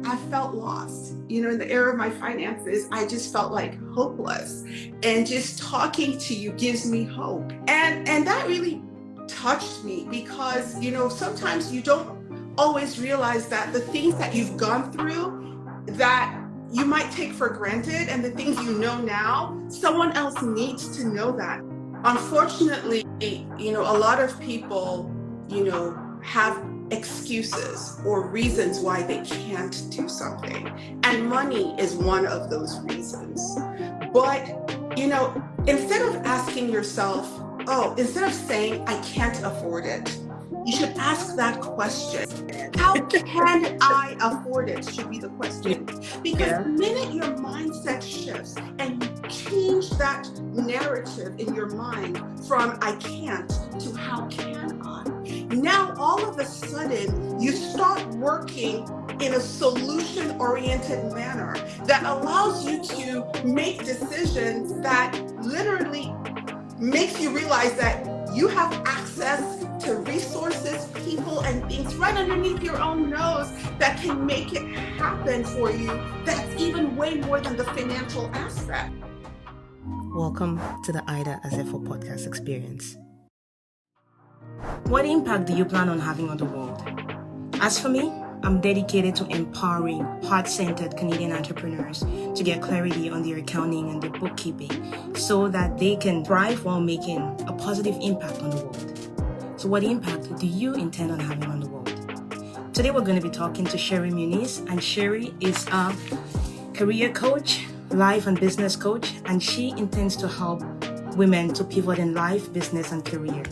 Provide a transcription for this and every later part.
I felt lost. In the era of my finances, I just felt like hopeless. And just talking to you gives me hope. And that really touched me because, sometimes you don't always realize that the things that you've gone through that you might take for granted and the things you know now, someone else needs to know that. Unfortunately, a lot of people, have excuses or reasons why they can't do something. And money is one of those reasons. But, instead of asking yourself, instead of saying, I can't afford it, you should ask that question. How can I afford it? Should be the question. Because the minute your mindset shifts and you change that narrative in your mind from I can't to how can I, now all of a sudden you start working in a solution-oriented manner that allows you to make decisions that literally makes you realize that you have access to resources, people, and things right underneath your own nose that can make it happen for you. That's even way more than the financial aspect. Welcome to the Ida as If podcast experience. What impact do you plan on having on the world? As for me, I'm dedicated to empowering heart-centered Canadian entrepreneurs to get clarity on their accounting and their bookkeeping so that they can thrive while making a positive impact on the world. So what impact do you intend on having on the world? Today we're going to be talking to Sheri Munis, and Sheri is a career coach, life and business coach, and she intends to help women to pivot in life, business, and career.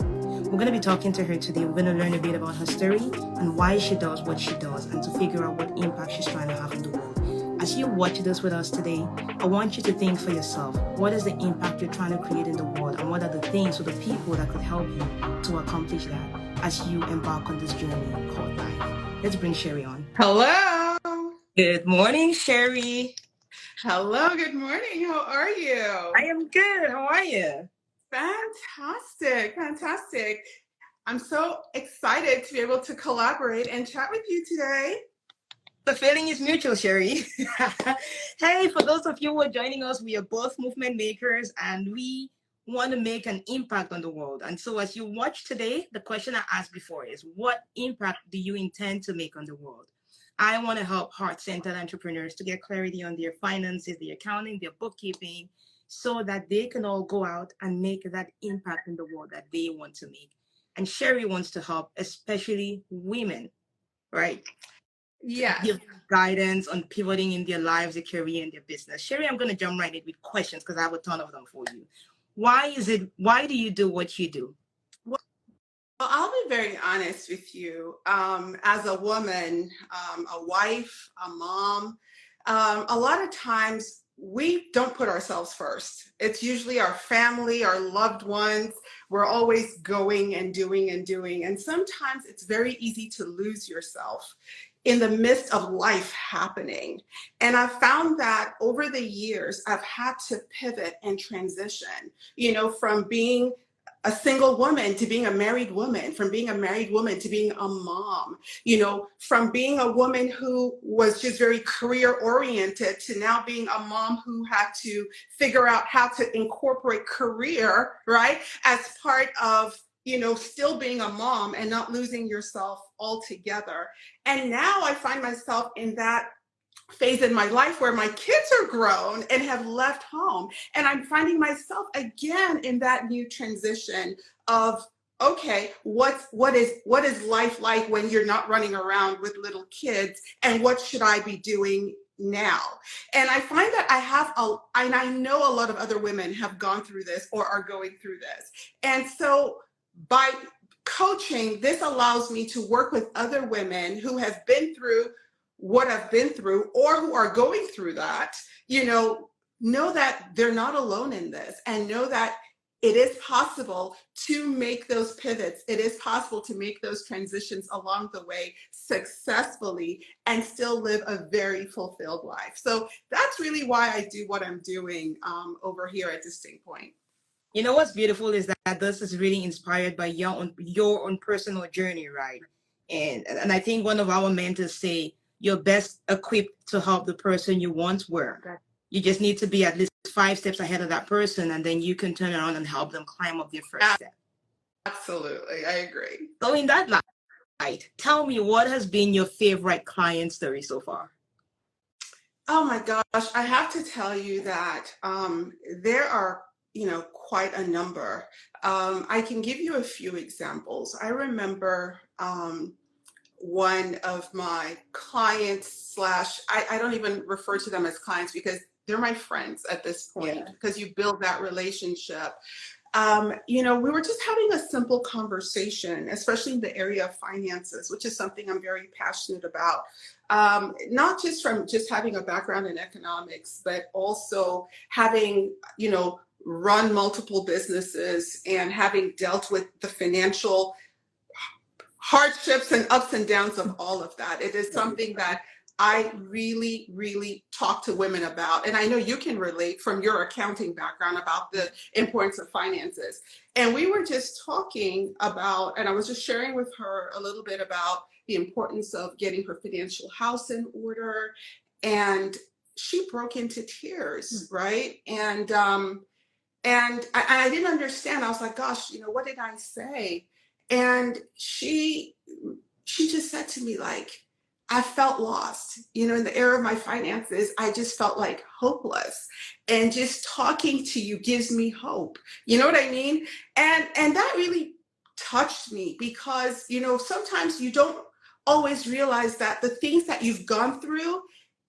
We're going to be talking to her today. We're going to learn a bit about her story and why she does what she does and to figure out what impact she's trying to have in the world. As you watch this with us today, I want you to think for yourself, what is the impact you're trying to create in the world and what are the things or the people that could help you to accomplish that as you embark on this journey called life. Let's bring Sheri on. Hello. Good morning, Sheri. Hello, good morning. How are you? I am good. How are you? Fantastic. I'm so excited to be able to collaborate and chat with you today. The feeling is mutual, Sheri. Hey, for those of you who are joining us, we are both movement makers and we want to make an impact on the world. And so as you watch today, the question I asked before is, what impact do you intend to make on the world? I want to help heart-centered entrepreneurs to get clarity on their finances, their accounting, their bookkeeping, so that they can all go out and make that impact in the world that they want to make. And Sheri wants to help, especially women, right? Yes. Give guidance on pivoting in their lives, their career, and their business. Sheri, I'm going to jump right in with questions because I have a ton of them for you. Why do you do what you do? Well, I'll be very honest with you. As a woman, a wife, a mom, a lot of times we don't put ourselves first. It's usually our family, our loved ones. We're always going and doing and doing. And sometimes it's very easy to lose yourself in the midst of life happening. And I've found that over the years, I've had to pivot and transition, from being a single woman to being a married woman, from being a married woman to being a mom, from being a woman who was just very career oriented to now being a mom who had to figure out how to incorporate career, right, as part of still being a mom and not losing yourself altogether. And now I find myself in that phase in my life where my kids are grown and have left home. And I'm finding myself again in that new transition of, okay, what is life like when you're not running around with little kids, and what should I be doing now? And I find that and I know a lot of other women have gone through this or are going through this. And so by coaching, this allows me to work with other women who have been through what I've been through or who are going through that, know that they're not alone in this, and know that it is possible to make those pivots. It is possible to make those transitions along the way successfully and still live a very fulfilled life. So that's really why I do what I'm doing over here at Distinct Point. You know what's beautiful is that this is really inspired by your own personal journey, right? And I think one of our mentors say, you're best equipped to help the person you once were. Okay. You just need to be at least 5 steps ahead of that person, and then you can turn around and help them climb up their first step. Absolutely, I agree. So in that light, tell me, what has been your favorite client story so far? Oh my gosh, I have to tell you that there are, quite a number. I can give you a few examples. I remember one of my clients slash, I don't even refer to them as clients because they're my friends at this point, because you build that relationship. We were just having a simple conversation, especially in the area of finances, which is something I'm very passionate about. Not just from just having a background in economics, but also having, run multiple businesses and having dealt with the financial hardships and ups and downs of all of that. It is something that I really, really talk to women about. And I know you can relate from your accounting background about the importance of finances. And we were just talking about, and I was just sharing with her a little bit about the importance of getting her financial house in order. And she broke into tears, right? And I didn't understand. I was like, gosh, what did I say? And she just said to me, like, I felt lost, in the area of my finances. I just felt like hopeless. And just talking to you gives me hope. You know what I mean? And that really touched me because, sometimes you don't always realize that the things that you've gone through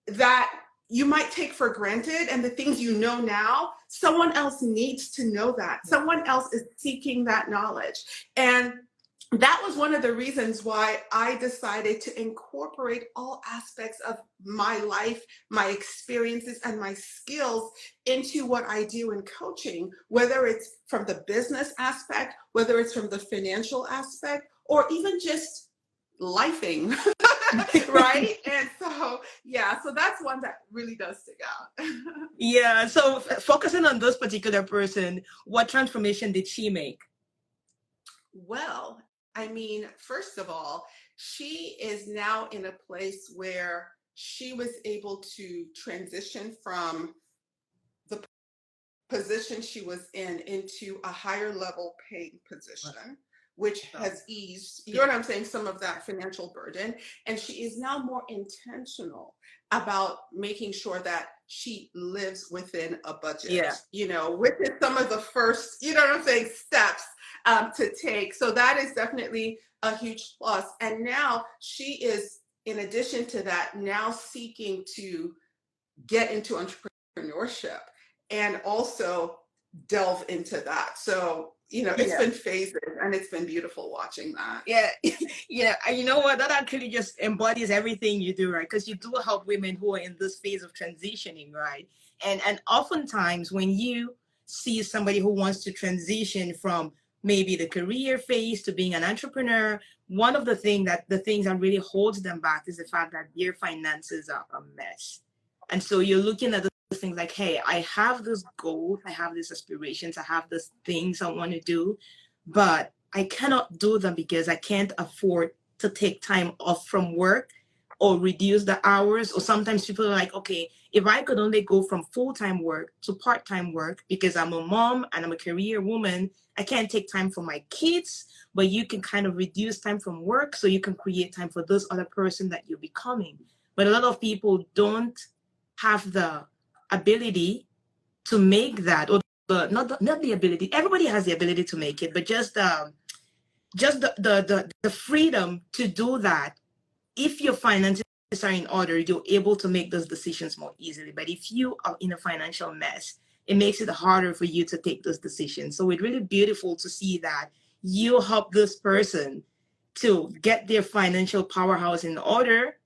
that you might take for granted and the things you know now, someone else needs to know that. Someone else is seeking that knowledge. And that was one of the reasons why I decided to incorporate all aspects of my life, my experiences, and my skills into what I do in coaching, whether it's from the business aspect, whether it's from the financial aspect, or even just lifing, right? And so that's one that really does stick out. Yeah, so focusing on this particular person, what transformation did she make? Well, I mean, first of all, she is now in a place where she was able to transition from the position she was in into a higher level paid position, which has eased, you know what I'm saying, some of that financial burden. And she is now more intentional about making sure that she lives within a budget, which is some of the first, you know what I'm saying, steps to take. So that is definitely a huge plus. And now she is, in addition to that, now seeking to get into entrepreneurship and also delve into that. So, it's been phases and it's been beautiful watching that. Yeah. And you know what? That actually just embodies everything you do, right? Because you do help women who are in this phase of transitioning, right? And oftentimes when you see somebody who wants to transition from maybe the career phase to being an entrepreneur, one of the things that really holds them back is the fact that their finances are a mess. And so you're looking at those things like, hey, I have this goals, I have these aspirations, I have these things I want to do, but I cannot do them because I can't afford to take time off from work or reduce the hours. Or sometimes people are like, okay, if I could only go from full-time work to part-time work because I'm a mom and I'm a career woman, I can't take time for my kids, but you can kind of reduce time from work so you can create time for this other person that you're becoming. But a lot of people don't have the ability to make that, or not the ability. Everybody has the ability to make it, but just the freedom to do that. If your finances are in order, you're able to make those decisions more easily. But if you are in a financial mess, it makes it harder for you to take those decisions. So it's really beautiful to see that you help this person to get their financial powerhouse in order,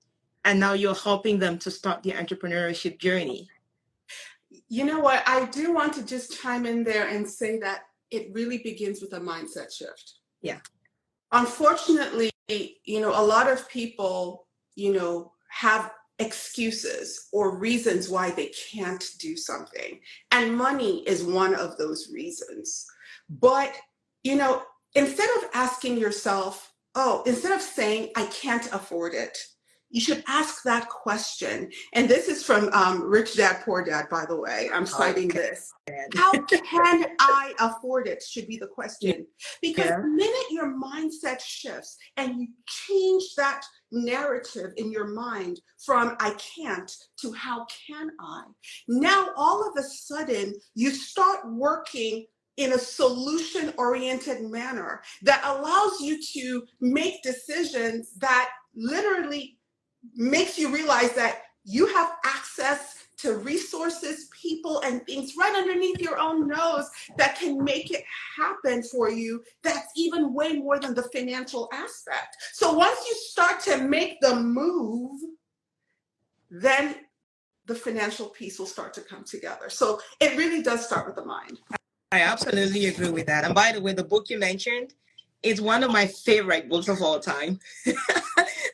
and now you're helping them to start their entrepreneurship journey. You know what? I do want to just chime in there and say that it really begins with a mindset shift. Yeah. Unfortunately, a lot of people, have excuses or reasons why they can't do something. And money is one of those reasons. But, instead of asking yourself, instead of saying, I can't afford it, you should ask that question. And this is from Rich Dad, Poor Dad, by the way. I'm citing this. How can I afford it should be the question. Because the minute your mindset shifts and you change that narrative in your mind from I can't to how can I, now all of a sudden you start working in a solution-oriented manner that allows you to make decisions that literally makes you realize that you have access to resources, people, and things right underneath your own nose that can make it happen for you. That's even way more than the financial aspect. So once you start to make the move, then the financial piece will start to come together. So it really does start with the mind. I absolutely agree with that. And by the way, the book you mentioned is one of my favorite books of all time.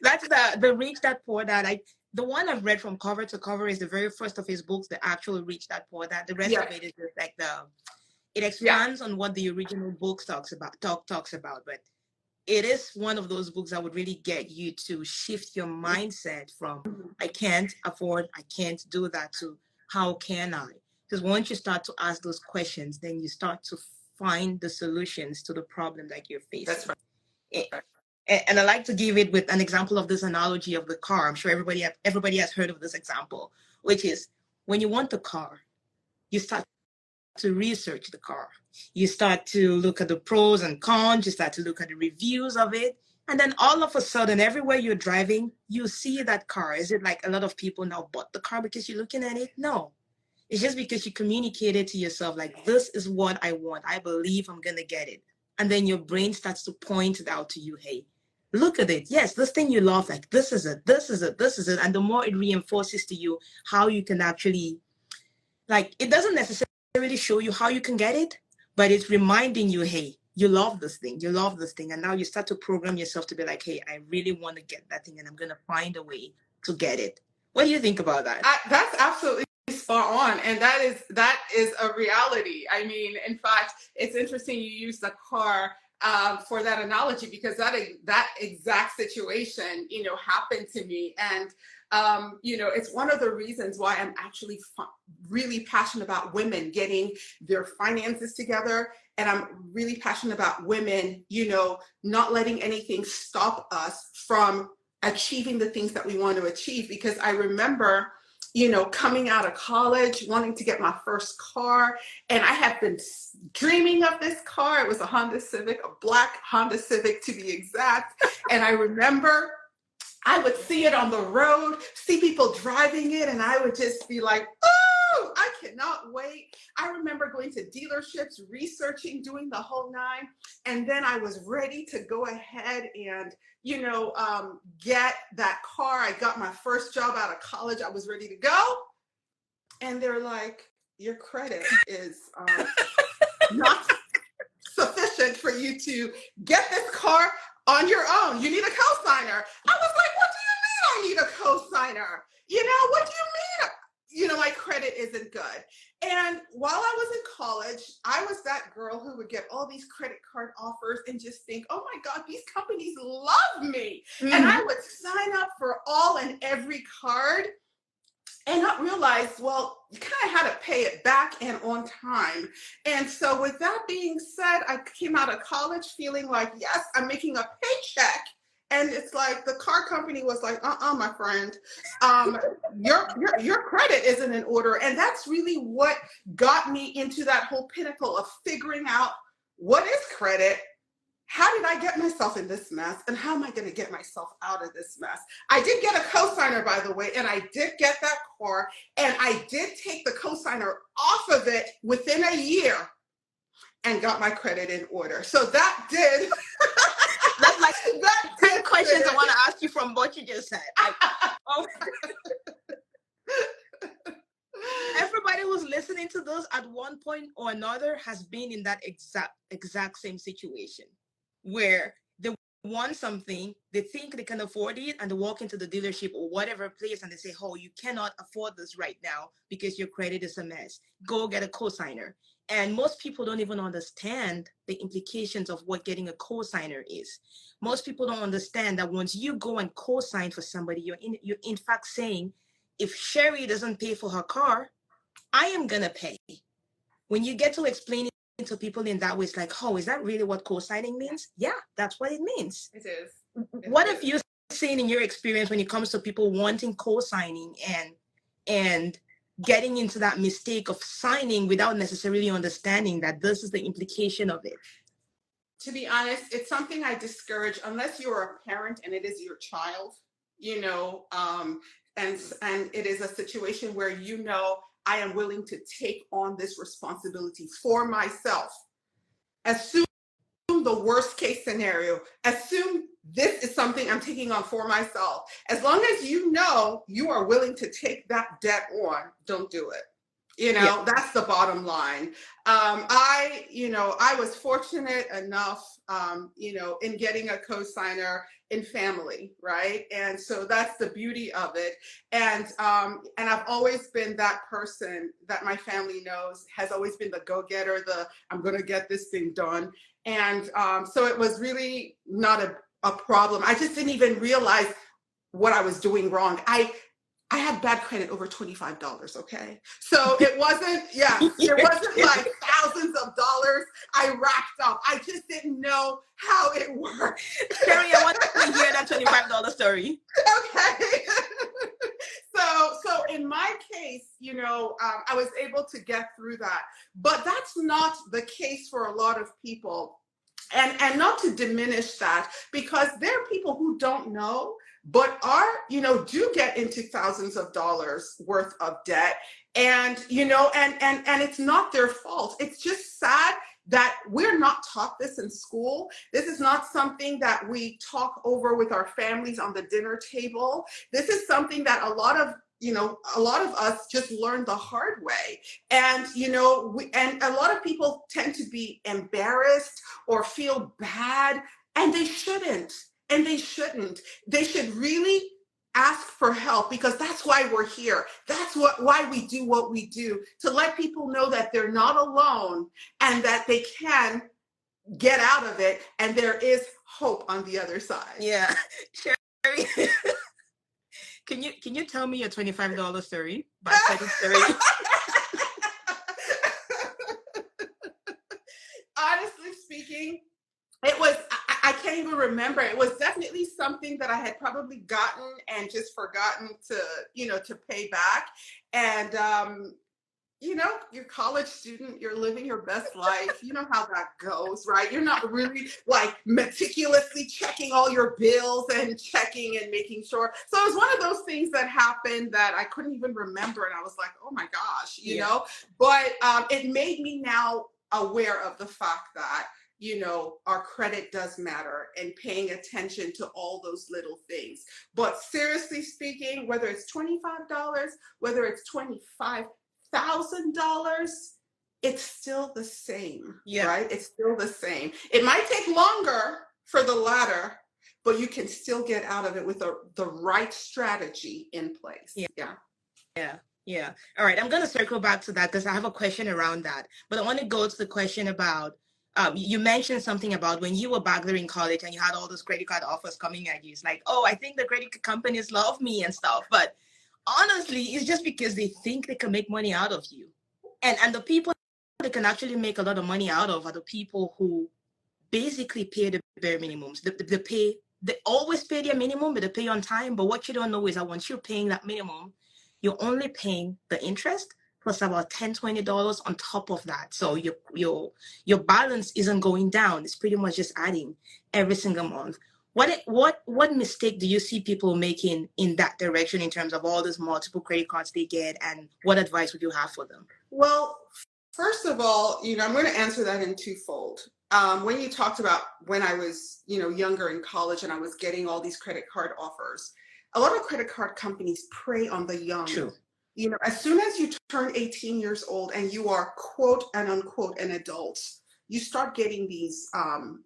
That's the Rich Dad Poor Dad. The one I've read from cover to cover is the very first of his books, the actual Rich Dad Poor Dad. The rest of it is just like it expands on what the original book talks about. But it is one of those books that would really get you to shift your mindset from I can't afford, I can't do that to how can I? Because once you start to ask those questions, then you start to find the solutions to the problem that you're facing. That's right. And I like to give it with an example of this analogy of the car. I'm sure everybody has heard of this example, which is when you want the car, you start to research the car. You start to look at the pros and cons. You start to look at the reviews of it. And then all of a sudden, everywhere you're driving, you see that car. Is it like a lot of people now bought the car because you're looking at it? No. It's just because you communicated to yourself, like, this is what I want. I believe I'm going to get it. And then your brain starts to point it out to you. Hey, look at it. Yes, this thing you love, like, this is it, this is it, this is it. And the more it reinforces to you how you can actually, like, it doesn't necessarily show you how you can get it, but it's reminding you, hey, you love this thing, you love this thing. And now you start to program yourself to be like, hey, I really want to get that thing and I'm going to find a way to get it. What do you think about that? That's absolutely spot on, and that is a reality. I mean, in fact, it's interesting you use the car for that analogy, because that exact situation, happened to me, and it's one of the reasons why I'm actually really passionate about women getting their finances together, and I'm really passionate about women, not letting anything stop us from achieving the things that we want to achieve. Because I remember coming out of college, wanting to get my first car. And I have been dreaming of this car. It was a Honda Civic, a black Honda Civic to be exact. And I remember I would see it on the road, see people driving it, and I would just be like, oh, I cannot wait. I remember going to dealerships, researching, doing the whole nine. And then I was ready to go ahead and get that car. I got my first job out of college. I was ready to go. And they're like, your credit is not sufficient for you to get this car on your own. You need a co-signer. I was like, what do you mean I need a co-signer? What do you mean? My credit isn't good. And while I was in college, I was that girl who would get all these credit card offers and just think, oh my God, these companies love me. Mm-hmm. And I would sign up for all and every card and not realize, well, you kind of had to pay it back and on time. And so with that being said, I came out of college feeling like, yes, I'm making a paycheck. And it's like the car company was like, my friend, your credit isn't in order. And that's really what got me into that whole pinnacle of figuring out what is credit, how did I get myself in this mess, and how am I going to get myself out of this mess? I did get a co-signer, by the way, and I did get that car, and I did take the co-signer off of it within a year and got my credit in order. So that did... That's like 10 questions I want to ask you from what you just said. Everybody who's listening to this at one point or another has been in that exact same situation where they want something, they think they can afford it, and they walk into the dealership or whatever place and they say, oh, you cannot afford this right now because your credit is a mess. Go get a cosigner. And most people don't even understand the implications of what getting a cosigner is. Most people don't understand that once you go and cosign for somebody, you're in fact saying, if Sheri doesn't pay for her car, I am going to pay. When you get to explain it to people in that way, it's like, oh, is that really what co-signing means? Yeah, that's what it means. It is. What have you seen in your experience when it comes to people wanting co-signing and getting into that mistake of signing without necessarily understanding that this is the implication of it? To be honest, it's something I discourage unless you're a parent and it is your child, and it is a situation where I am willing to take on this responsibility for myself. Assume the worst case scenario. Assume this is something I'm taking on for myself. As long as you are willing to take that debt on, don't do it. That's the bottom line. I was fortunate enough, in getting a cosigner in family, right? And so that's the beauty of it. And I've always been that person that my family knows has always been the go-getter, I'm going to get this thing done. And so it was really not a problem. I just didn't even realize what I was doing wrong. I had bad credit over $25, okay? So it wasn't, it wasn't like thousands of dollars I racked up. I just didn't know how it worked. Sheri, I want to hear that $25 story. Okay. So in my case, I was able to get through that. But that's not the case for a lot of people. And not to diminish that, because there are people who don't know, but do get into thousands of dollars worth of debt. And, and it's not their fault. It's just sad that we're not taught this in school. This is not something that we talk over with our families on the dinner table. This is something that a lot of us just learned the hard way. And, and a lot of people tend to be embarrassed or feel bad, and they shouldn't. And they shouldn't. They should really ask for help, because that's why we're here. That's why we do what we do, to let people know that they're not alone and that they can get out of it, and there is hope on the other side. Yeah. Sheri, can you tell me your $25 story? Bad credit story. Honestly speaking, it was, I can't even remember. It was definitely something that I had probably gotten and just forgotten to pay back. And, you're a college student, you're living your best life. You know how that goes, right? You're not really like meticulously checking all your bills and checking and making sure. So it was one of those things that happened that I couldn't even remember. And I was like, oh my gosh, but it made me now aware of the fact that, our credit does matter, and paying attention to all those little things. But seriously speaking, whether it's $25, whether it's $25,000, it's still the same, right? It's still the same. It might take longer for the latter, but you can still get out of it with the right strategy in place. Yeah. All right. I'm going to circle back to that because I have a question around that. But I want to go to the question about, you mentioned something about when you were back there in college and you had all those credit card offers coming at you. It's like, oh, I think the credit companies love me and stuff. But honestly, it's just because they think they can make money out of you. And the people they can actually make a lot of money out of are the people who basically pay the bare minimums. They always pay their minimum, but they pay on time. But what you don't know is that once you're paying that minimum, you're only paying the interest plus about $10, $20 on top of that. So your balance isn't going down. It's pretty much just adding every single month. What mistake do you see people making in that direction in terms of all those multiple credit cards they get, and what advice would you have for them? Well, first of all, I'm going to answer that in twofold. When you talked about when I was, younger in college and I was getting all these credit card offers, a lot of credit card companies prey on the young. True. As soon as you turn 18 years old and you are quote and unquote an adult, you start getting these,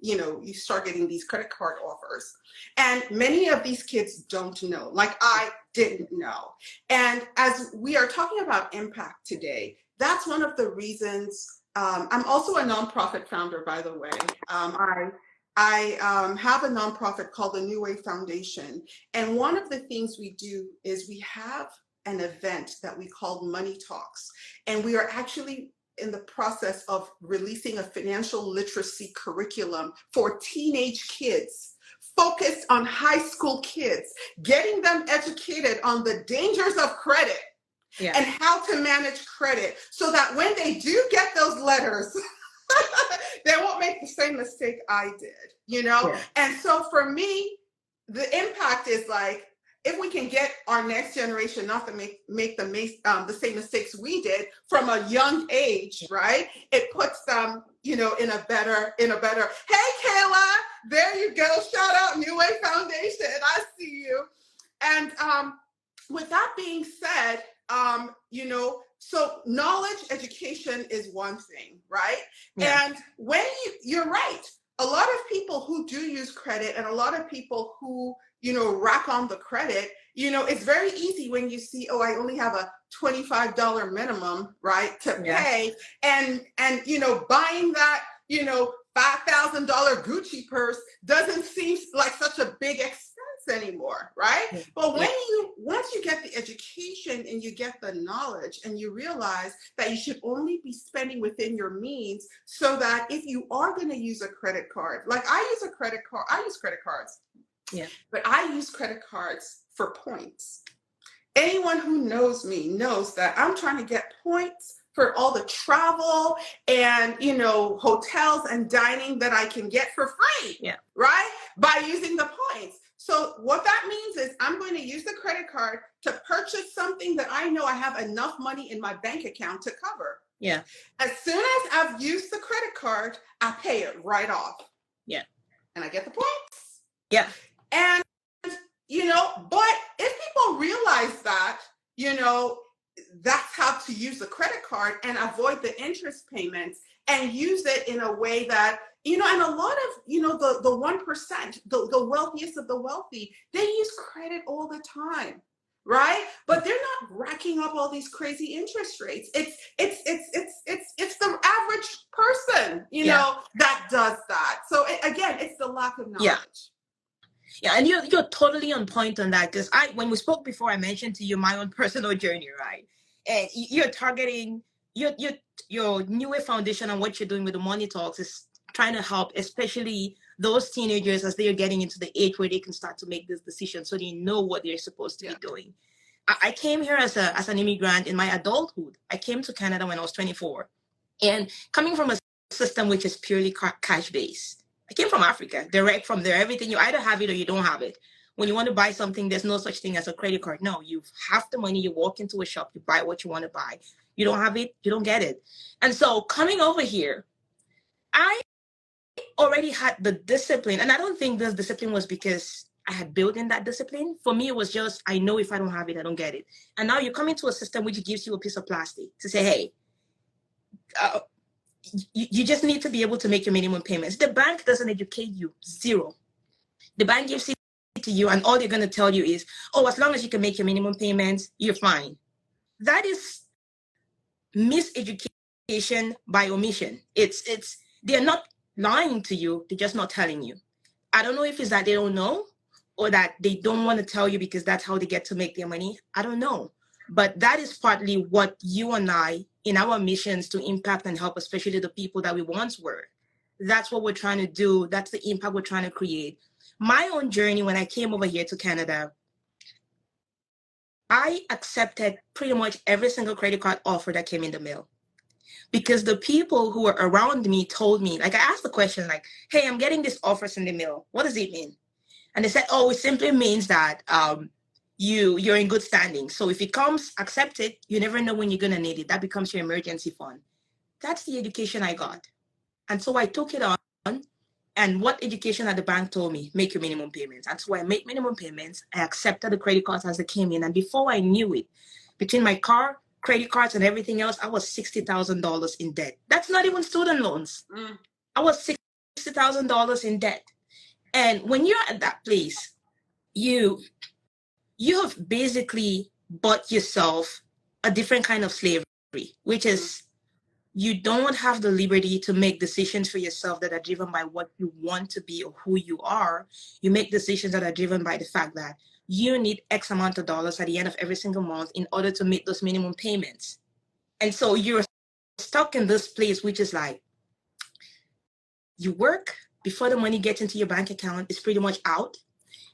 you start getting these credit card offers. And many of these kids don't know, like I didn't know. And as we are talking about impact today, that's one of the reasons. I'm also a nonprofit founder, by the way. I have a nonprofit called the New Way Foundation. And one of the things we do is we have an event that we call Money Talks. And we are actually in the process of releasing a financial literacy curriculum for teenage kids, focused on high school kids, getting them educated on the dangers of credit. Yeah. And how to manage credit so that when they do get those letters, they won't make the same mistake I did, Yeah. And so for me, the impact is like, if we can get our next generation not to make the same mistakes we did from a young age, right? It puts them, in a better. Hey, Kayla, there you go. Shout out New Way Foundation. I see you. And with that being said, so knowledge education is one thing, right? Yeah. And when you're right, a lot of people who do use credit and a lot of people who, rack on the credit, it's very easy when you see, oh, I only have a $25 minimum, right, to pay. And buying that, $5,000 Gucci purse doesn't seem like such a big expense anymore, right? Yeah. But once you get the education and you get the knowledge and you realize that you should only be spending within your means, so that if you are going to use a credit card, like I use credit cards, yeah, but I use credit cards for points. Anyone who knows me knows that I'm trying to get points for all the travel and, hotels and dining that I can get for free, yeah, right? By using the points. So what that means is I'm going to use the credit card to purchase something that I know I have enough money in my bank account to cover. Yeah. As soon as I've used the credit card, I pay it right off. Yeah. And I get the points. Yeah. And, but if people realize that, that's how to use the credit card and avoid the interest payments and use it in a way that, and a lot of, the 1%, the wealthiest of the wealthy, they use credit all the time, right? But they're not racking up all these crazy interest rates. It's the average person, that does that. So again, it's the lack of knowledge. Yeah. Yeah, and you're totally on point on that, because when we spoke before, I mentioned to you my own personal journey, right? And you're targeting your New Way Foundation, and what you're doing with the Money Talks is trying to help, especially those teenagers as they are getting into the age where they can start to make this decision, so they know what they're supposed to be doing. I came here as an immigrant in my adulthood. I came to Canada when I was 24, and coming from a system which is purely cash based. I came from Africa, direct from there. Everything, you either have it or you don't have it. When you want to buy something, there's no such thing as a credit card. No, you have the money, you walk into a shop, you buy what you want to buy. You don't have it, you don't get it. And so coming over here, I already had the discipline. And I don't think this discipline was because I had built in that discipline. For me, it was just, I know if I don't have it, I don't get it. And now you're coming to a system which gives you a piece of plastic to say, hey, you just need to be able to make your minimum payments. The bank doesn't educate you, zero. The bank gives it to you, and all they're going to tell you is, oh, as long as you can make your minimum payments, you're fine. That is miseducation by omission. They're not lying to you, they're just not telling you. I don't know if it's that they don't know or that they don't want to tell you because that's how they get to make their money. I don't know. But that is partly what you and I, in our missions to impact and help, especially the people that we once were. That's what we're trying to do. That's the impact we're trying to create. My own journey, when I came over here to Canada, I accepted pretty much every single credit card offer that came in the mail. Because the people who were around me told me, like I asked the question, like, hey, I'm getting these offers in the mail. What does it mean? And they said, oh, it simply means that you're in good standing. So if it comes, accept it. You never know when you're going to need it. That becomes your emergency fund. That's the education I got. And so I took it on. And what education at the bank told me, make your minimum payments. And so I made minimum payments. I accepted the credit cards as they came in. And before I knew it, between my car, credit cards, and everything else, I was $60,000 in debt. That's not even student loans. I was $60,000 in debt. And when you're at that place, you have basically bought yourself a different kind of slavery, which is you don't have the liberty to make decisions for yourself that are driven by what you want to be or who you are. You make decisions that are driven by the fact that you need X amount of dollars at the end of every single month in order to meet those minimum payments. And so you're stuck in this place, which is like, you work before the money gets into your bank account, it's pretty much out.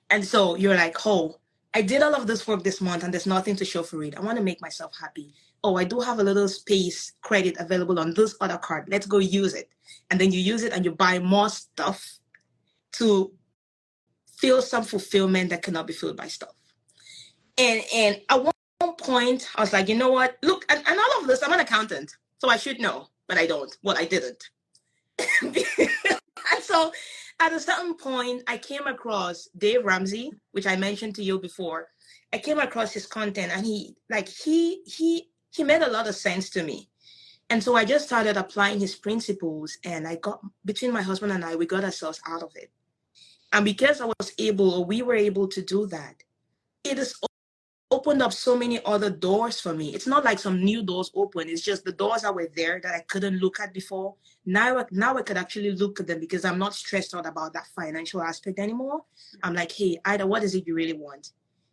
And so you're like, oh, I did all of this work this month and there's nothing to show for it. I want to make myself happy. Oh, I do have a little space credit available on this other card. Let's go use it. And then you use it and you buy more stuff to feel some fulfillment that cannot be filled by stuff. And at one point, I was like, you know what? Look, and all of this, I'm an accountant, so I should know, but I don't. Well, I didn't. And so at a certain point, I came across Dave Ramsey, which I mentioned to you before. I came across his content and he made a lot of sense to me. And so I just started applying his principles, and between my husband and I, we got ourselves out of it. And because we were able to do that, it has opened up so many other doors for me. It's not like some new doors open. It's just the doors that were there that I couldn't look at before. Now I could actually look at them because I'm not stressed out about that financial aspect anymore. I'm like, hey, Ida, what is it you really want?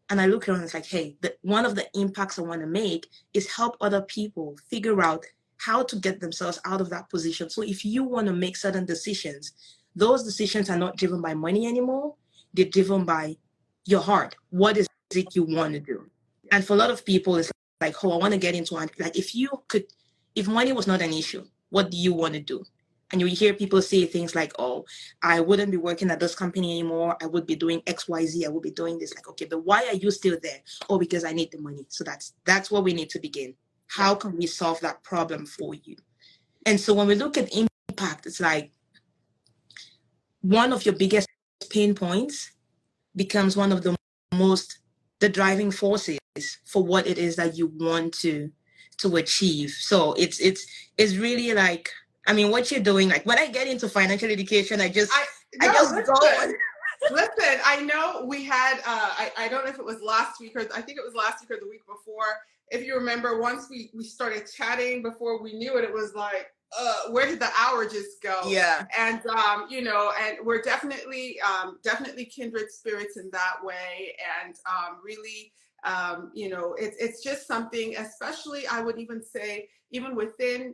And I look around and it's like, hey, one of the impacts I want to make is help other people figure out how to get themselves out of that position. So if you want to make certain decisions, those decisions are not driven by money anymore. They're driven by your heart. What is it you want to do? And for a lot of people, it's like, oh, I want to get into one. Like, if money was not an issue, what do you want to do? And you hear people say things like, oh, I wouldn't be working at this company anymore. I would be doing X, Y, Z. I would be doing this. Like, okay, but why are you still there? Oh, because I need the money. So that's where we need to begin. How can we solve that problem for you? And so when we look at impact, it's like one of your biggest pain points becomes one of the driving forces for what it is that you want to achieve. So it's really like, I mean, what you're doing, like when I get into financial education, I just go. Listen, I know we had, I don't know if it was last week or I think it was last week or the week before. If you remember, once we started chatting, before we knew it, it was like, where did the hour just go? Yeah. And, and we're definitely kindred spirits in that way. And really, it's just something, especially I would even say, even within,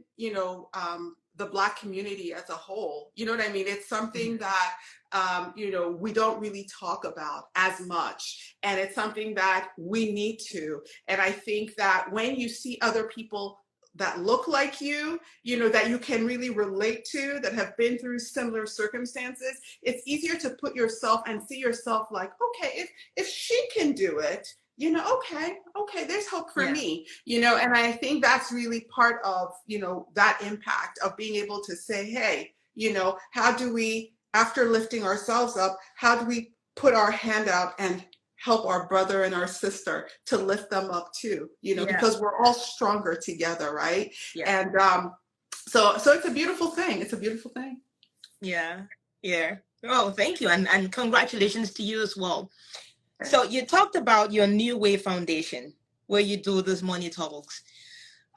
the Black community as a whole, you know what I mean? It's something that, we don't really talk about as much. And it's something that we need to. And I think that when you see other people that look like you, that you can really relate to, that have been through similar circumstances, it's easier to put yourself and see yourself like, okay, if she can do it, okay, there's hope for me, and I think that's really part of, that impact of being able to say, hey, how do we, after lifting ourselves up, how do we put our hand out and help our brother and our sister to lift them up too, because we're all stronger together, right? Yeah. And so it's a beautiful thing. It's a beautiful thing. Yeah. Oh, thank you. And congratulations to you as well. So you talked about your New Way Foundation, where you do these money talks.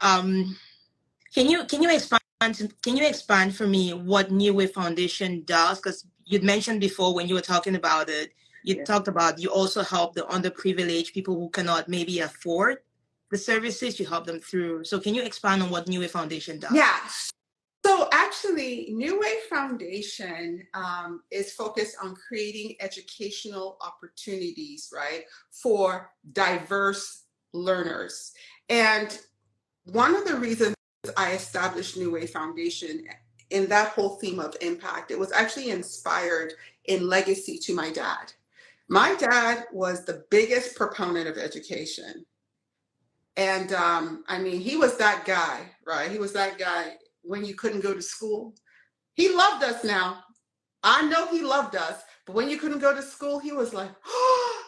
Can you expand for me what New Way Foundation does? Because you'd mentioned before when you were talking about it, you talked about you also help the underprivileged people who cannot maybe afford the services. You help them through. So can you expand on what New Way Foundation does? Yeah. So actually, New Way Foundation is focused on creating educational opportunities, right, for diverse learners. And one of the reasons I established New Way Foundation in that whole theme of impact, it was actually inspired in legacy to my dad. My dad was the biggest proponent of education. And he was that guy, right? He was that guy when you couldn't go to school. He loved us now. I know he loved us, but when you couldn't go to school, he was like, oh,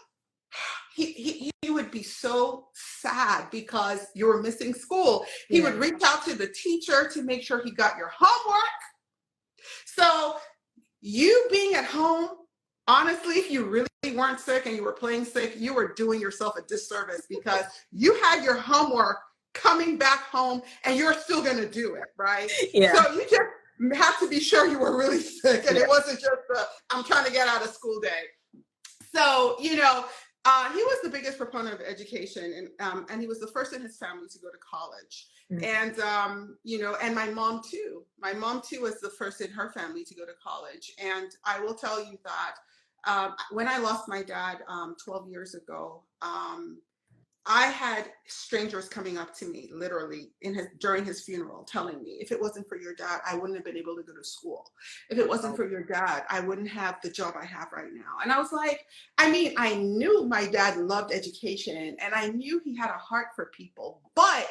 he would be so sad because you were missing school. He would reach out to the teacher to make sure he got your homework. So you being at home, honestly, if you really weren't sick and you were playing sick, you were doing yourself a disservice because you had your homework coming back home and you're still going to do it, right? Yeah. So you just have to be sure you were really sick and Yeah. it wasn't just I'm trying to get out of school day. So, he was the biggest proponent of education, and he was the first in his family to go to college. And, and my mom too. My mom too was the first in her family to go to college. And I will tell you that when I lost my dad 12 years ago, I had strangers coming up to me literally during his funeral telling me, if it wasn't for your dad, I wouldn't have been able to go to school. If it wasn't for your dad, I wouldn't have the job I have right now. And I was like, I knew my dad loved education and I knew he had a heart for people, but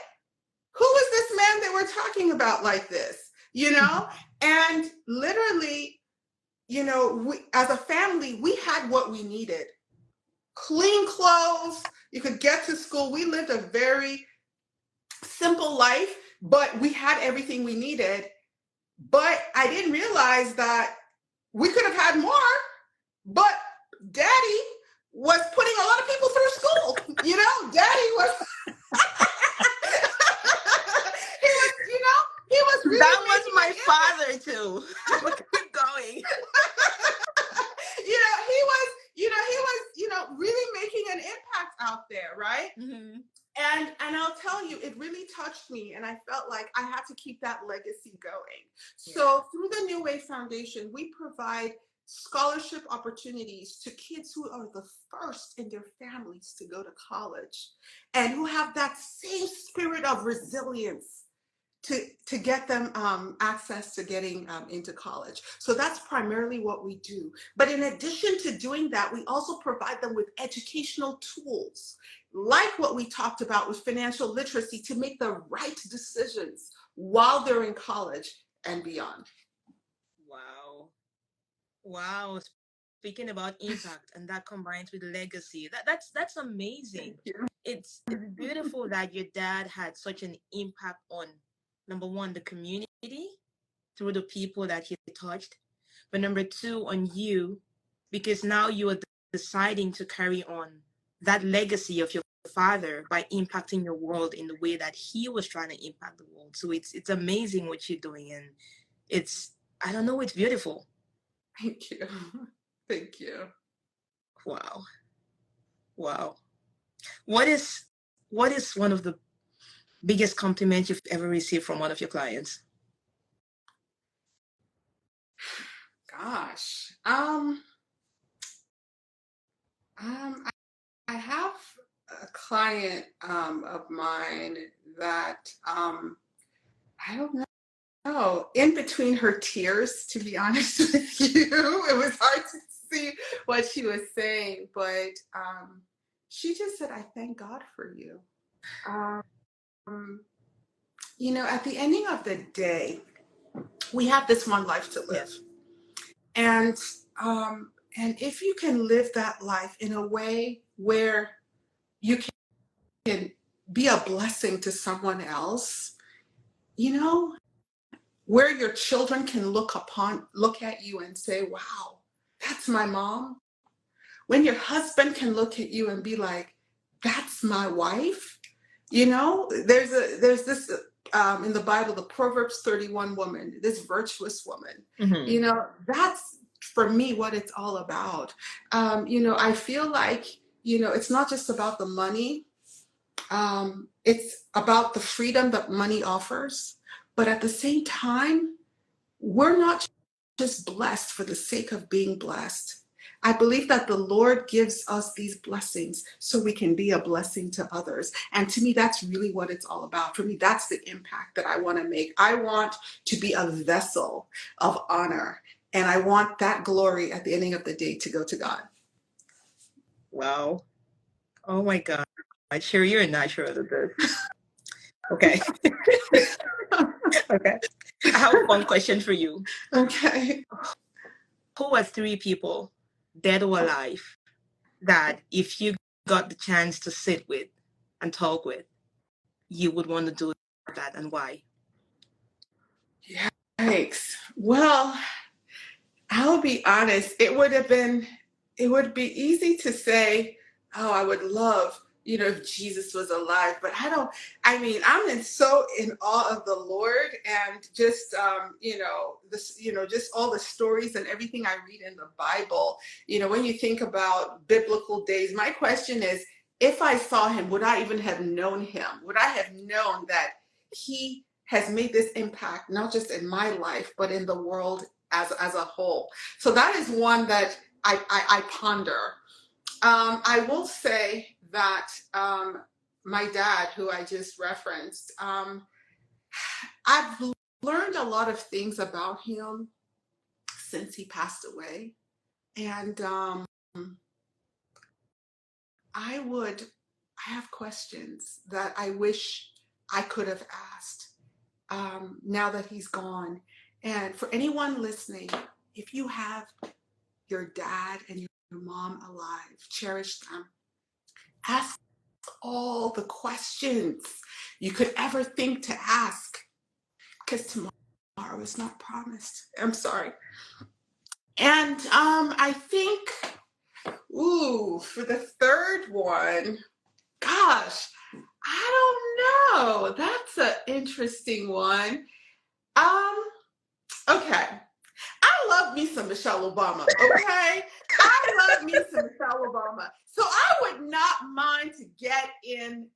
who was this man that we're talking about like this, And literally, we, as a family, we had what we needed. Clean clothes, you could get to school. We lived a very simple life, but we had everything we needed. But I didn't realize that we could have had more, but daddy was putting a lot of people through school. Daddy was he was really that was my father too. Keep going. he was really making an impact out there, right? Mm-hmm. And I'll tell you, it really touched me, and I felt like I had to keep that legacy going. Yeah. So through the New Way Foundation, we provide scholarship opportunities to kids who are the first in their families to go to college and who have that same spirit of resilience to get them access to getting into college. So that's primarily what we do. But in addition to doing that, we also provide them with educational tools, like what we talked about with financial literacy, to make the right decisions while they're in college and beyond. Wow. Speaking about impact, and that combines with legacy. That's amazing. It's beautiful that your dad had such an impact on, number one, the community through the people that he touched, but number two, on you, because now you are deciding to carry on that legacy of your father by impacting your world in the way that he was trying to impact the world. So it's amazing what you're doing, and it's beautiful. Thank you. Thank you. Wow. What is one of the biggest compliments you've ever received from one of your clients? Gosh. I have a client of mine that I don't know. In between her tears, to be honest with you, it was hard to see what she was saying, but she just said, "I thank God for you." At the ending of the day, we have this one life to live, and if you can live that life in a way where you can be a blessing to someone else, where your children can look at you and say, wow, that's my mom. When your husband can look at you and be like, that's my wife. There's this in the Bible, the Proverbs 31 woman, this virtuous woman. Mm-hmm. That's for me what it's all about. I feel like, it's not just about the money. It's about the freedom that money offers. But at the same time, we're not just blessed for the sake of being blessed. I believe that the Lord gives us these blessings so we can be a blessing to others. And to me, that's really what it's all about. For me, that's the impact that I want to make. I want to be a vessel of honor. And I want that glory at the ending of the day to go to God. Wow. Oh my God. Sheri, you're a natural at this. Okay. Okay. I have a fun question for you. Okay. Who are 3 people, dead or alive, that if you got the chance to sit with and talk with, you would want to do that, and why? Yikes. Well, I'll be honest, it would be easy to say, oh, I would love, if Jesus was alive, but I'm so in awe of the Lord and just, just all the stories and everything I read in the Bible. When you think about biblical days, my question is, if I saw him, would I even have known him? Would I have known that he has made this impact, not just in my life, but in the world as a whole? So that is one that I ponder. I will say that my dad, who I just referenced, I've learned a lot of things about him since he passed away. And I have questions that I wish I could have asked now that he's gone. And for anyone listening, if you have your dad and your mom alive, cherish them. Ask all the questions you could ever think to ask, because tomorrow is not promised. I'm sorry. And I think, for the third one, gosh, I don't know. That's an interesting one. Okay. I love me some Michelle Obama, okay? I love me some Michelle Obama. So I would not mind to get in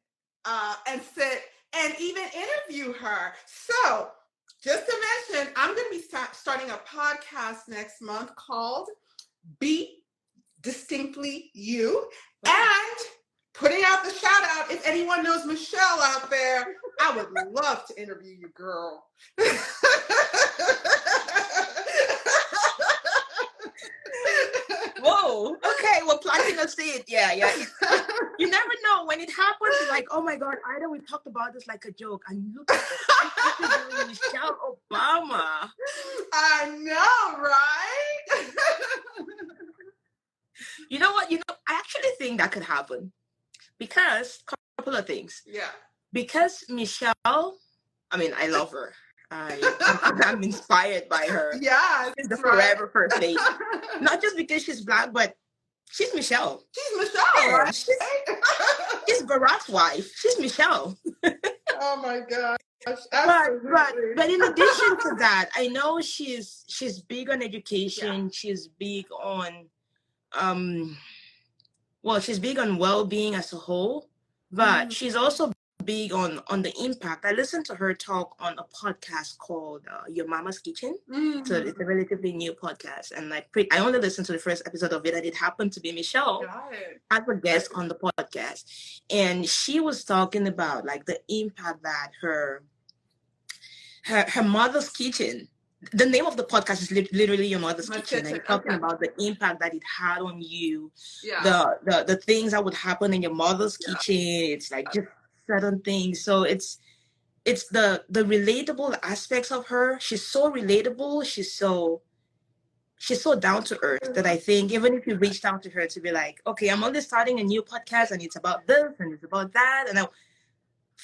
and sit and even interview her. So just to mention, I'm going to be starting a podcast next month called Be Distinctly You. And putting out the shout out, if anyone knows Michelle out there, I would love to interview you, girl. Whoa. Okay. Well, planting a seed. Yeah. You never know when it happens. It's like, oh my God, either we talked about this like a joke, and look at I'm interviewing Michelle Obama. I know, right? You know what? I actually think that could happen because a couple of things. Yeah. Because Michelle, I love her. I'm inspired by her. Yeah, she's the forever first lady. Not just because she's Black, but she's Michelle. She's Michelle, yeah, right? She's Barack's wife. She's Michelle. Oh my gosh. But in addition to that, I know she's big on education. Yeah. She's big on she's big on well-being as a whole, but she's also big on the impact. I listened to her talk on a podcast called Your Mama's Kitchen. So it's a relatively new podcast, and I only listened to the first episode of it, and it happened to be Michelle as a guest on the podcast, and she was talking about like the impact that her mother's kitchen. The name of the podcast is literally Your Mother's Kitchen, and talking about the impact that it had on you, the things that would happen in your mother's kitchen. It's like just certain things. So it's the relatable aspects of her. She's so relatable. She's so down to earth that I think even if you reached out to her to be like, okay, I'm only starting a new podcast and it's about this and it's about that, and of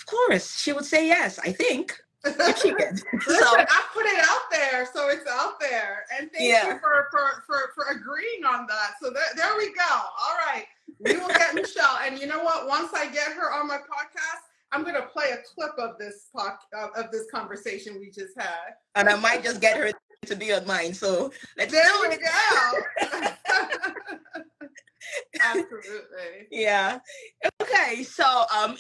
course she would say yes, I think. If she can. Listen, I put it out there, so it's out there. And thank you for agreeing on that. So there we go. All right. We will get Michelle. And you know what? Once I get her on my podcast, I'm going to play a clip of this conversation we just had. And I might just get her to be on mine. So there we go. Absolutely. Yeah. Okay. So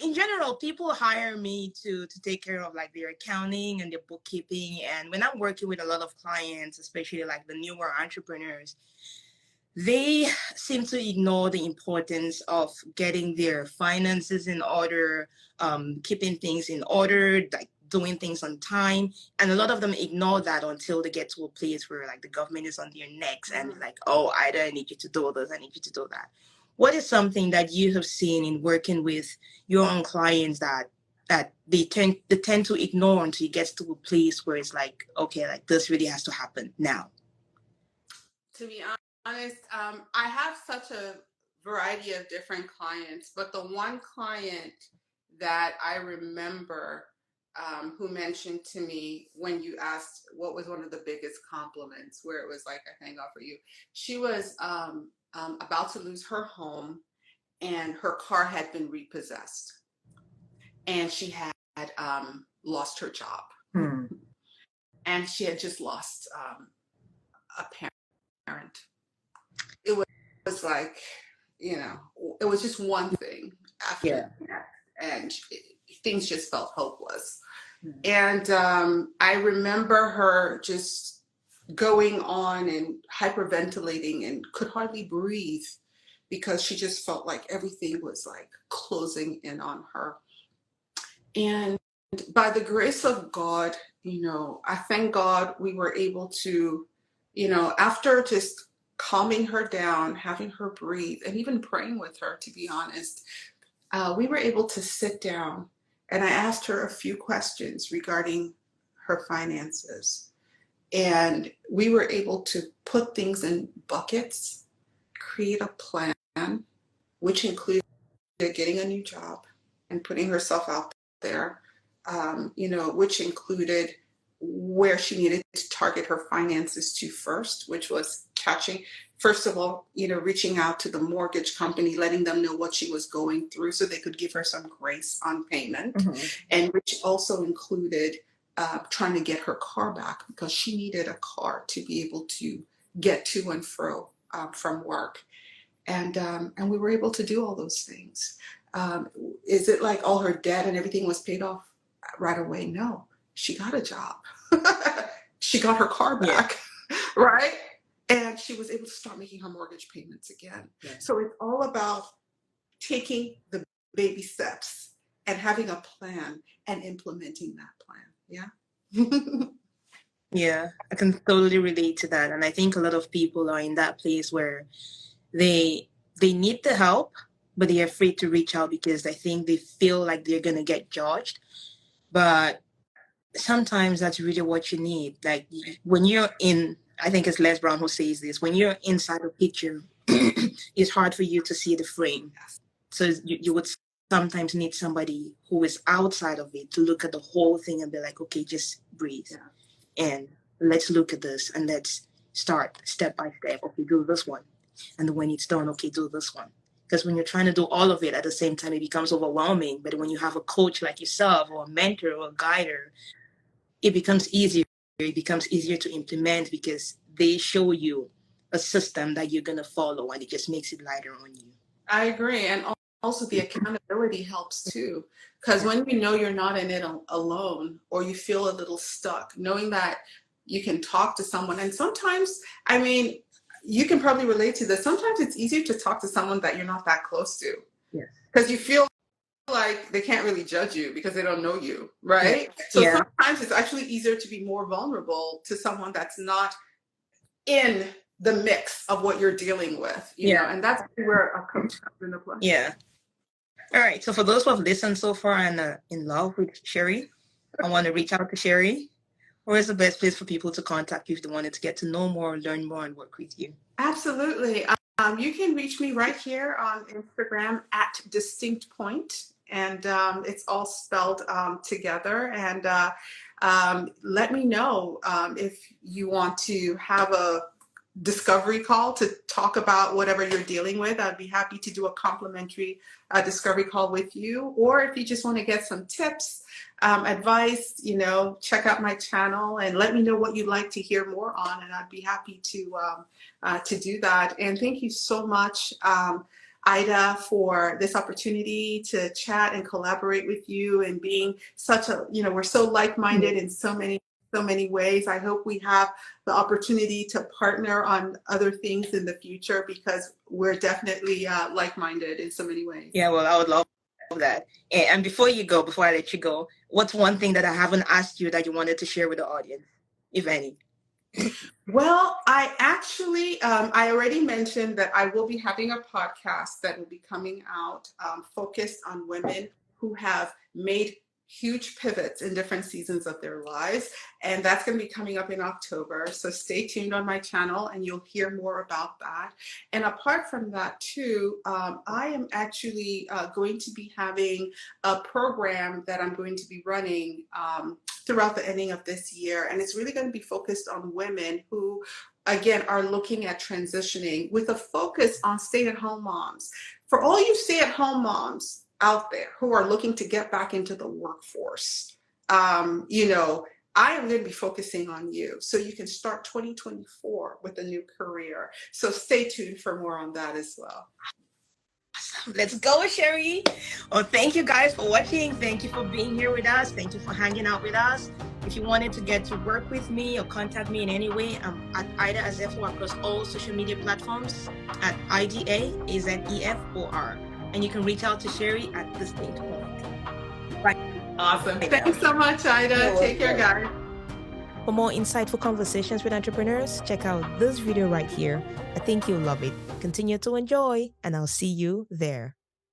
in general, people hire me to take care of like their accounting and their bookkeeping. And when I'm working with a lot of clients, especially like the newer entrepreneurs, they seem to ignore the importance of getting their finances in order, keeping things in order, like doing things on time. And a lot of them ignore that until they get to a place where like the government is on their necks and like, oh, either I need you to do this, I need you to do that. What is something that you have seen in working with your own clients that they tend to ignore until it gets to a place where it's like, okay, like this really has to happen now? To be honest, I have such a variety of different clients, but the one client that I remember who mentioned to me when you asked what was one of the biggest compliments, where it was like, I thank God for you. She was about to lose her home, and her car had been repossessed, and she had lost her job. And she had just lost a parent. It was like, it was just one thing after that, and things just felt hopeless. And I remember her just going on and hyperventilating and could hardly breathe because she just felt like everything was like closing in on her. And by the grace of God, I thank God we were able to, after just calming her down, having her breathe, and even praying with her, to be honest, we were able to sit down, and I asked her a few questions regarding her finances. And we were able to put things in buckets, create a plan, which included getting a new job and putting herself out there, which included where she needed to target her finances to first, which was first of all, reaching out to the mortgage company, letting them know what she was going through so they could give her some grace on payment, and which also included trying to get her car back because she needed a car to be able to get to and fro from work. And we were able to do all those things. Is it like all her debt and everything was paid off right away? No, she got a job. She got her car back, right? And she was able to start making her mortgage payments again. Yeah. So it's all about taking the baby steps and having a plan and implementing that plan. Yeah. Yeah, I can totally relate to that. And I think a lot of people are in that place where they need the help, but they're afraid to reach out because I think they feel like they're going to get judged. But sometimes that's really what you need. Like when you're I think it's Les Brown who says this, when you're inside a picture, it's hard for you to see the frame. So you would sometimes need somebody who is outside of it to look at the whole thing and be like, okay, just breathe. Yeah. And let's look at this and let's start step by step. Okay, do this one. And when it's done, okay, do this one. Because when you're trying to do all of it at the same time, it becomes overwhelming. But when you have a coach like yourself or a mentor or a guider, it becomes easier. It becomes easier to implement because they show you a system that you're going to follow, and it just makes it lighter on you. I agree. And also the accountability helps too. Because when you know you're not in it alone, or you feel a little stuck, knowing that you can talk to someone. And sometimes, I mean, you can probably relate to this. Sometimes it's easier to talk to someone that you're not that close to. Yes. Because you feel like they can't really judge you because they don't know you, right? Yeah. So sometimes it's actually easier to be more vulnerable to someone that's not in the mix of what you're dealing with, you know, and that's where a coach comes into play. Yeah. All right. So for those who have listened so far and are in love with Sheri, I want to reach out to Sheri. Where is the best place for people to contact you if they wanted to get to know more, learn more, and work with you? Absolutely. You can reach me right here on Instagram at Distinct Point, and it's all spelled together. And let me know if you want to have a discovery call to talk about whatever you're dealing with. I'd be happy to do a complimentary discovery call with you. Or if you just want to get some tips, advice, check out my channel and let me know what you'd like to hear more on, and I'd be happy to do that. And thank you so much, Ida, for this opportunity to chat and collaborate with you, and being such a, we're so like-minded in so many ways. I hope we have the opportunity to partner on other things in the future, because we're definitely like-minded in so many ways. Yeah, well, I would love that. And before I let you go, what's one thing that I haven't asked you that you wanted to share with the audience, if any? Well, I actually, I already mentioned that I will be having a podcast that will be coming out focused on women who have made huge pivots in different seasons of their lives. And that's going to be coming up in October. So stay tuned on my channel and you'll hear more about that. And apart from that too, I am actually going to be having a program that I'm going to be running throughout the ending of this year. And it's really going to be focused on women who, again, are looking at transitioning with a focus on stay-at-home moms. For all you stay-at-home moms out there who are looking to get back into the workforce, you know, I am going to be focusing on you so you can start 2024 with a new career. So stay tuned for more on that as well. Let's go, Sheri. Well, thank you guys for watching. Thank you for being here with us. Thank you for hanging out with us. If you wanted to get to work with me or contact me in any way, I'm at Ida Azefo across all social media platforms at IDAZEFOR. And you can reach out to Sheri at this date point. Right. Awesome. Thanks so much, Ida. Take care, guys. For more insightful conversations with entrepreneurs, check out this video right here. I think you'll love it. Continue to enjoy, and I'll see you there.